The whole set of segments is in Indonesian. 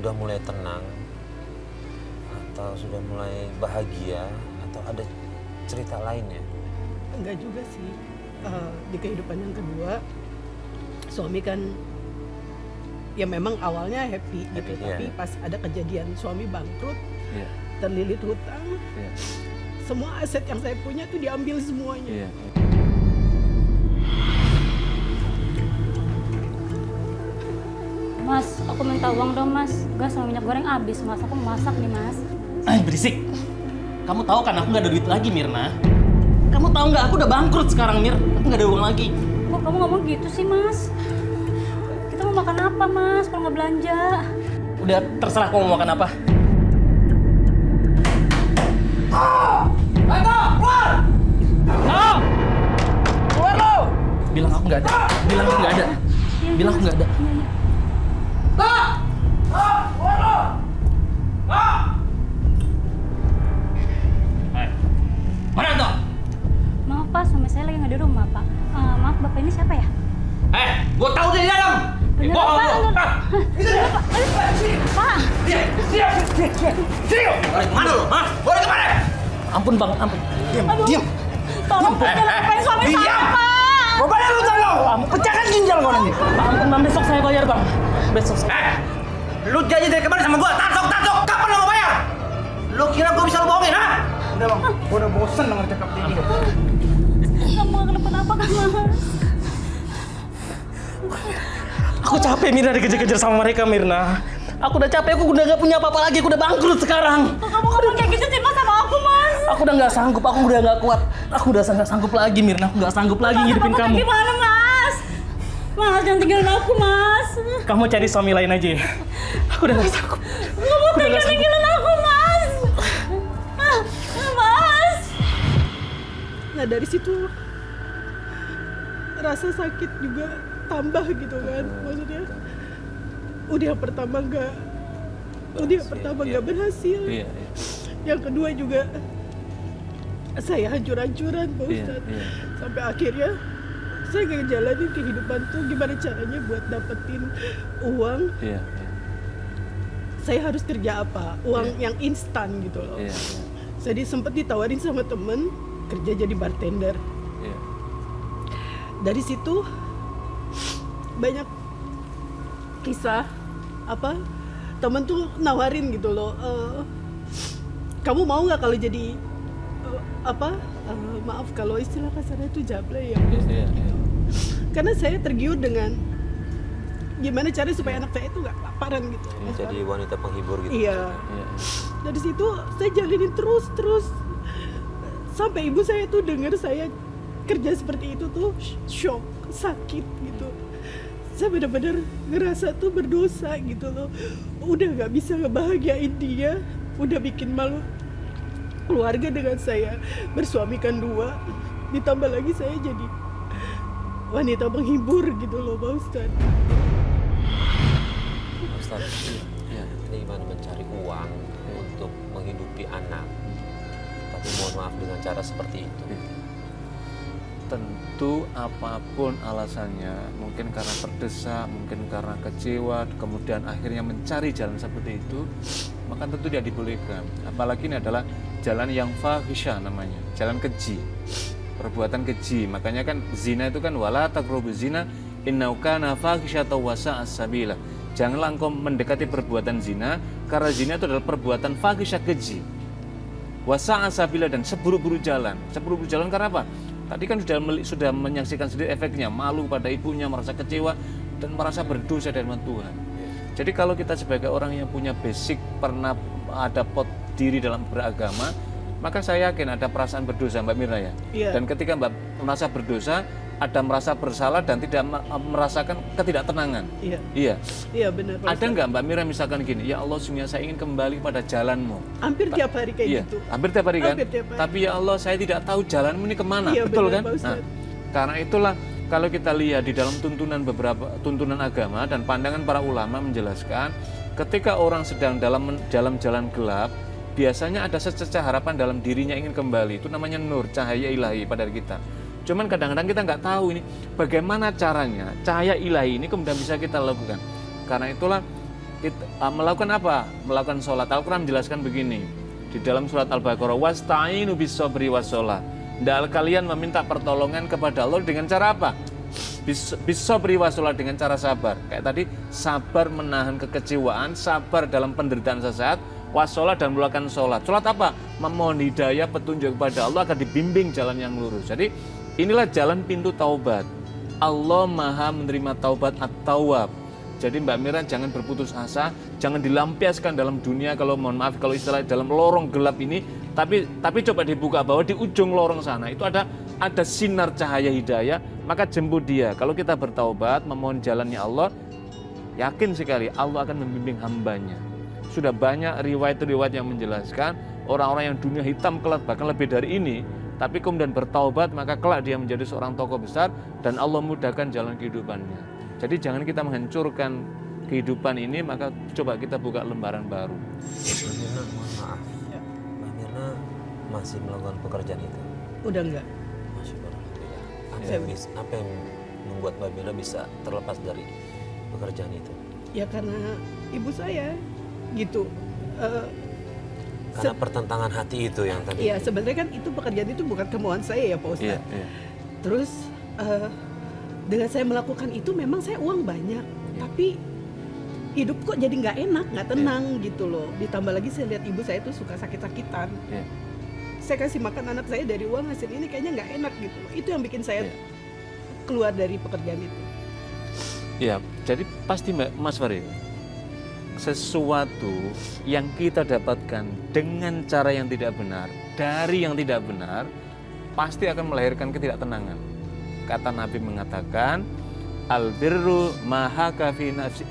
udah mulai tenang atau sudah mulai bahagia atau ada cerita lainnya? Enggak juga sih. Di kehidupan yang kedua, suami kan ya memang awalnya happy gitu, tapi pas ada kejadian suami bangkrut, terlilit hutang, semua aset yang saya punya tuh diambil semuanya. Mas, aku minta uang dong mas. Gas sama minyak goreng habis mas, aku mau masak nih mas. Berisik. Kamu tahu kan aku nggak ada duit lagi, Mirna. Kamu tahu nggak aku udah bangkrut sekarang, Mir. Aku nggak ada uang lagi. Kok kamu ngomong gitu sih mas? Kita mau makan apa mas kalau nggak belanja? Udah terserah kamu mau makan apa. Ayo, keluar! Halo! Keluar lo! Bilang aku nggak ada. Bilang aku nggak ada. Bilang aku nggak ada. Mana tuh? Maaf pak, suami saya lagi nggak di rumah pak. Maaf bapak ini siapa ya? Gua tahu dia di dalam. Bener Bohong pak, lu. pak. Sini. Mana lu? Hah? Boleh kemana? Ampun bang, ampun. Diam. Tolong pak, jangan ngapain suami saya pak. Mau bayar lu tolong. Pecahkan ginjal kau nanti. Ampun bang, besok saya bayar bang. Besok saya. Lu janji dari kemarin sama gua, tatok. Kapan lu mau bayar? Lu kira gua bisa lu bohongin, ha? Udah bang, gua udah bosen denger cakap ini. Kamu kenapa kan mas? Aku capek Mirna dikejar-kejar sama mereka, Mirna. Aku udah capek, aku udah gak punya apa-apa lagi, aku udah bangkrut sekarang. Kok kamu ngomong kayak gitu sih mas sama aku mas? Aku udah gak sanggup, aku udah gak kuat. Aku udah gak sanggup lagi, Mirna. Aku gak sanggup lagi ngidupin kamu. Gimana mas? Mas jangan tinggalin aku mas. Kamu cari suami lain aja ya. Aku udah gak sanggup. Kamu tinggalin aku mas. Mas. Nah dari situ rasa sakit juga tambah gitu kan, maksudnya udah pertama nggak berhasil, yang kedua juga saya hancur-hancuran Pak Ustadz, sampai akhirnya saya nggak ngejalanin kehidupan tuh gimana caranya buat dapetin uang. Saya harus kerja apa, uang yang instan gitu loh. Jadi sempat ditawarin sama temen kerja jadi bartender. Dari situ banyak kisah temen tuh nawarin gitu loh, kamu mau nggak kalau jadi maaf kalau istilah kasarnya itu jablay ya, karena saya tergiur dengan gimana cara supaya anak saya itu nggak kelaparan gitu. Jadi wanita penghibur gitu. Iya. Dari situ saya jalinin terus sampai ibu saya tuh dengar saya kerja seperti itu tuh shock, sakit gitu. Saya benar-benar ngerasa tuh berdosa gitu loh. Udah nggak bisa ngebahagiain dia, udah bikin malu keluarga dengan saya bersuamikan dua. Ditambah lagi saya jadi wanita penghibur gitu loh Pak Ustadz. Ustadz, ini gimana mencari uang untuk menghidupi anak, tapi mohon maaf dengan cara seperti itu. Tentu apapun alasannya, mungkin karena terdesak, mungkin karena kecewa, kemudian akhirnya mencari jalan seperti itu, maka tentu dia dibolehkan. Apalagi ini adalah jalan yang fahisyah namanya, jalan keji, perbuatan keji. Makanya kan zina itu kan wala taqrabuz zina innahu kana fahisyatan wa sa'a sabila. Janganlah engkau mendekati perbuatan zina, karena zina itu adalah perbuatan fahisyah keji. Wa sa'a sabila, dan seburuk-buruk jalan. Seburuk-buruk jalan karena apa? Tadi kan sudah menyaksikan sendiri efeknya, malu pada ibunya, merasa kecewa dan merasa berdosa di hadapan Tuhan. Jadi kalau kita sebagai orang yang punya basic, pernah ada pot diri dalam beragama, maka saya yakin ada perasaan berdosa Mbak Mirna ya. Dan ketika Mbak merasa berdosa, ada merasa bersalah dan tidak merasakan ketidaktenangan. Iya benar. Ada nggak Mbak Mira misalkan gini, ya Allah sungguh saya ingin kembali pada jalanmu. Hampir tiap hari kayak gitu. Hampir tiap hari kan. Hampir tiap hari. Tapi ya Allah saya tidak tahu jalanmu ini kemana, betul benar, kan? Nah, karena itulah kalau kita lihat di dalam tuntunan agama dan pandangan para ulama menjelaskan, ketika orang sedang dalam jalan gelap, biasanya ada secercah harapan dalam dirinya ingin kembali. Itu namanya nur, cahaya ilahi pada diri kita. Cuman kadang-kadang kita nggak tahu ini bagaimana caranya cahaya ilahi ini kemudian bisa kita lakukan. Karena itulah Melakukan apa? Melakukan sholat. Al-Quran menjelaskan begini di dalam surat Al-Baqarah, wasta'inu bis-sabri was-sholat. Hendaklah kalian meminta pertolongan kepada Allah dengan cara apa? Bis-sabri was-sholat, dengan cara sabar. Kayak tadi, sabar menahan kekecewaan, sabar dalam penderitaan sesaat, was-sholat dan melakukan sholat. Sholat apa? Memohon hidayah, petunjuk kepada Allah agar dibimbing jalan yang lurus. Jadi inilah jalan pintu taubat. Allah maha menerima taubat at-tawwab. Jadi Mbak Mira jangan berputus asa, jangan dilampiaskan dalam dunia, kalau mohon maaf kalau istilah dalam lorong gelap ini, tapi coba dibuka bahwa di ujung lorong sana itu ada sinar cahaya hidayah, maka jemput dia. Kalau kita bertaubat, memohon jalannya Allah, yakin sekali Allah akan membimbing hambanya. Sudah banyak riwayat-riwayat yang menjelaskan orang-orang yang dunia hitam kelak bahkan lebih dari ini, tapi kemudian bertaubat maka kelak dia menjadi seorang tokoh besar dan Allah mudahkan jalan kehidupannya. Jadi jangan kita menghancurkan kehidupan ini, maka coba kita buka lembaran baru. Mbak Mirna, mohon maaf. Mbak Mirna masih melakukan pekerjaan itu? Udah enggak. Masya Allah. Apa yang membuat Mbak Mirna bisa terlepas dari pekerjaan itu? Ya karena ibu saya gitu. Karena pertentangan hati itu yang tadi. Iya, sebenarnya kan itu pekerjaan itu bukan kemauan saya ya Pak Ustadz. Iya. Terus dengan saya melakukan itu memang saya uang banyak, tapi hidup kok jadi nggak enak, nggak tenang gitu loh. Ditambah lagi saya lihat ibu saya tuh suka sakit-sakitan. Saya kasih makan anak saya dari uang hasil ini kayaknya nggak enak gitu loh. Itu yang bikin saya keluar dari pekerjaan itu. Ya, jadi pasti Mas Farid, sesuatu yang kita dapatkan dengan cara yang tidak benar, dari yang tidak benar, pasti akan melahirkan ketidaktenangan. Kata Nabi mengatakan, albirru mahaka fi nafsi,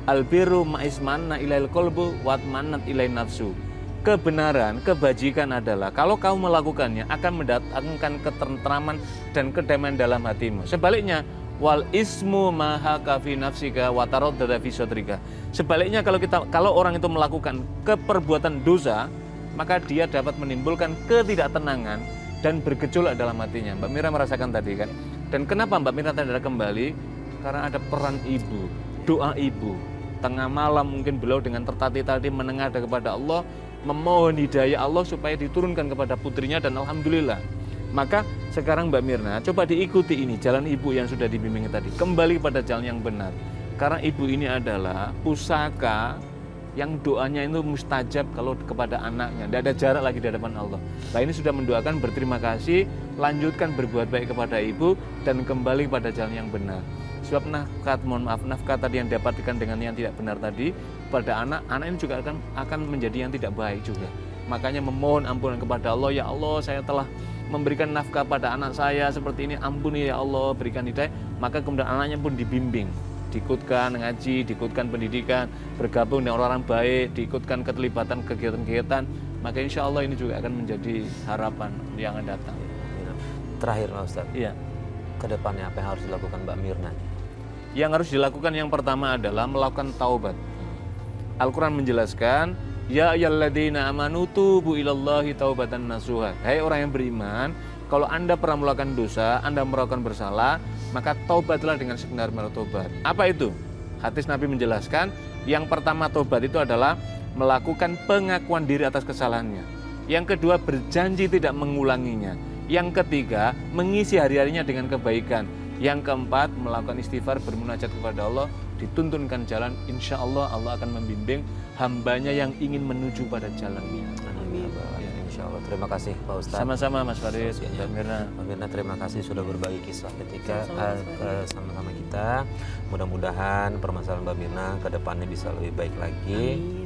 albirru ma'ismanna ilail qalbu watmanat ilain nafsu. Kebenaran, kebajikan adalah kalau kamu melakukannya akan mendatangkan ketentraman dan kedamaian dalam hatimu. Sebaliknya, wal ismu mahaka fi nafsika wa taraddada fi sadrika. Sebaliknya kalau orang itu melakukan keperbuatan dosa, maka dia dapat menimbulkan ketidaktenangan dan bergejolak dalam hatinya. Mbak Mira merasakan tadi kan. Dan kenapa Mbak Mira tadi kembali? Karena ada peran ibu, doa ibu. Tengah malam mungkin beliau dengan tertatih-tatih menengadah kepada Allah, memohon hidayah Allah supaya diturunkan kepada putrinya, dan alhamdulillah. Maka sekarang Mbak Mirna coba diikuti ini jalan ibu yang sudah dibimbing tadi, kembali pada jalan yang benar. Karena ibu ini adalah pusaka yang doanya itu mustajab kalau kepada anaknya, tidak ada jarak lagi di hadapan Allah. Nah ini sudah mendoakan, berterima kasih, lanjutkan berbuat baik kepada ibu dan kembali pada jalan yang benar. Sebab nafkah tadi yang dapatkan dengan yang tidak benar tadi pada anak ini juga akan menjadi yang tidak baik juga. Makanya memohon ampunan kepada Allah, ya Allah saya telah memberikan nafkah pada anak saya seperti ini, ampuni ya Allah, berikan hidayah. Maka kemudian anaknya pun dibimbing, diikutkan ngaji, diikutkan pendidikan, bergabung dengan orang-orang baik, diikutkan keterlibatan kegiatan-kegiatan, maka insya Allah ini juga akan menjadi harapan yang akan datang. Terakhir Pak Ustadz, Iya. Kedepannya apa yang harus dilakukan Mbak Mirna? Yang harus dilakukan yang pertama adalah melakukan taubat. Al-Quran menjelaskan, ya ayyuhalladzina amanu tubu ilallahi taubatan nasuha. Hai orang yang beriman, kalau Anda pernah melakukan dosa, Anda melakukan bersalah, maka taubatlah dengan sebenar-benar taubat. Apa itu? Hadis Nabi menjelaskan, yang pertama taubat itu adalah melakukan pengakuan diri atas kesalahannya. Yang kedua, berjanji tidak mengulanginya. Yang ketiga, mengisi hari-harinya dengan kebaikan. Yang keempat, melakukan istighfar, bermunajat kepada Allah, dituntunkan jalan. Insya Allah Allah akan membimbing hambanya yang ingin menuju pada jalannya. Amin. Ya, insya Allah. Terima kasih Pak Ustadz. Sama-sama Mas Farid, Mbak Mirna. Mbak Mirna terima kasih sudah berbagi kisah ketika sama-sama kita. Mudah-mudahan permasalahan Mbak Mirna ke depannya bisa lebih baik lagi. Amin.